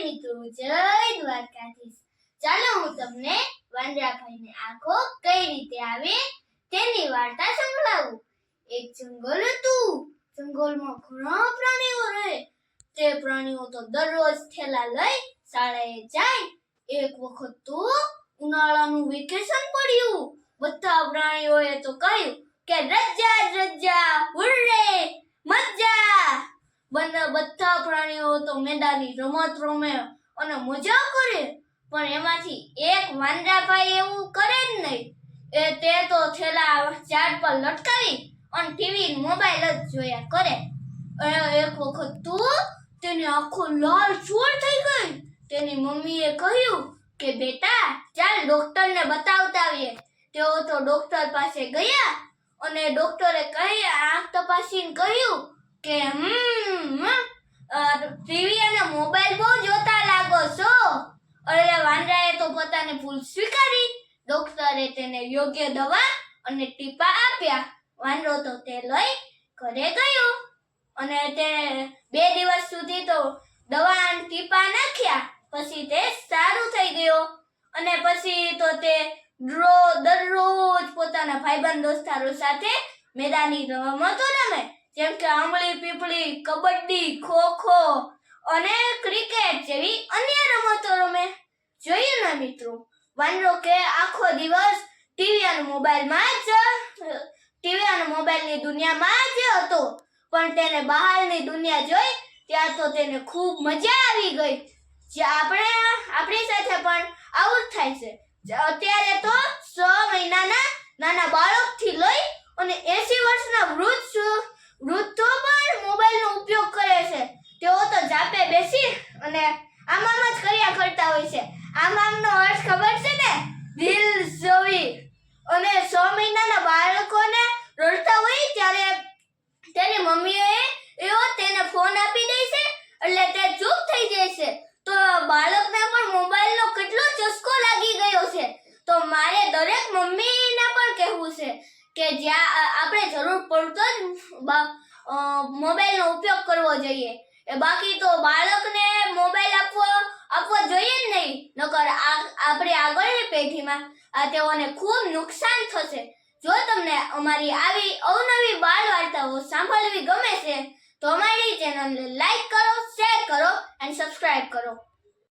મિત્રો જય દ્વારકાધીશ। ચાલો હું તમને વાંદરાભાઈને આંખો કઈ રીતે આવે તેની વાર્તા સંભળાવું। એક જંગલ હતું। જંગલમાં ઘણા પ્રાણીઓ રહે। તે પ્રાણીઓ તો દરરોજ થેલા લઈ શાળાએ જાય। એક વખત તો ઉનાળાનું વેકેશન પડ્યું। બધા પ્રાણીઓએ તો કહ્યું કે રજા રજા હુર્રે મજા। બધા પ્રાણીઓ તો મેદાનની રમત રમે અને મજા કરે, પણ એમાંથી એક વાંદરાભાઈ એવું કરે જ નહીં। તે તો થેલા ઝાડ પર લટકાવી અને ટીવી મોબાઈલ જ જોયા કરે। એક વખત તો તેની આંખો લાલ ચોળ થઈ ગઈ। તેની મમ્મીએ કહ્યું કે બેટા ચાલ ડોક્ટરને બતાવતા આવીએ। તેઓ તો ડોક્ટર પાસે ગયા અને ડોક્ટરે આંખ તપાસીને કહ્યું કે ટીવી અને મોબાઈલ બહુ જોતા લાગો છો। અરે વાંદરાએ તો પોતાની ભૂલ સ્વીકારી। ડોક્ટરે તેને યોગ્ય દવા અને ટીપા આપ્યા। વાંદરો તો તે લઈ ઘરે ગયો અને તે 2 દિવસ સુધી તો દવા અને ટીપા નાખ્યા। પછી તે સારું થઈ ગયો અને પછી તો તે દરરોજ પોતાના ભાઈબંધ દોસ્તારો સાથે મેદાની રમતો રમે, જેમ કે આંબલી પીપળી, કબડ્ડી, ખો-ખો અને ક્રિકેટ જેવી અન્ય રમતો રમે। જોયું ને મિત્રો, વાંદરો કે આખો દિવસ ટીવી અને મોબાઈલની દુનિયામાં જ હતો, પણ તેને બહારની દુનિયા જોઈ ત્યાં તો તેને ખૂબ મજા આવી ગઈ। જે આપણી સાથે પણ આવું જ થાય છે। અત્યારે તો 6 મહિનાના નાના બાળકથી લઈ અને 80 વર્ષના વૃદ્ધો પણ મોબાઈલનો ઉપયોગ કરે છે। તેઓ તો જાપે બેસી અને આમ જ કર્યા કરતા હોય છે। આમનો અર્થ ખબર છે ને? દિલ જોવી। અને 6 મહિનાના બાળકોને રડતા હોય ત્યારે તેની મમ્મીએ તેને ફોન આપી દે છે એટલે તે ચૂપ થઈ જાય છે। તો બાળકને પણ મોબાઈલનો કેટલો ચસ્કો લાગી ગયો છે। તો મારે દરેક મમ્મીને પણ કહેવું છે કે જ્યાં આપણે જરૂર પડતો જ મોબાઈલનો ઉપયોગ કરવો જોઈએ। બાકી તો બાળકને મોબાઈલ આપવો જોઈએ જ નહીં, નકર આપણે આગળની પેઢીમાં તેઓને ખૂબ નુકસાન થશે। જો તમને અમારી આવી અવનવી બાળ વાર્તાઓ સાંભળવી ગમે છે તો અમારી ચેનલને લાઈક કરો, શેર કરો અને સબસ્ક્રાઇબ કરો।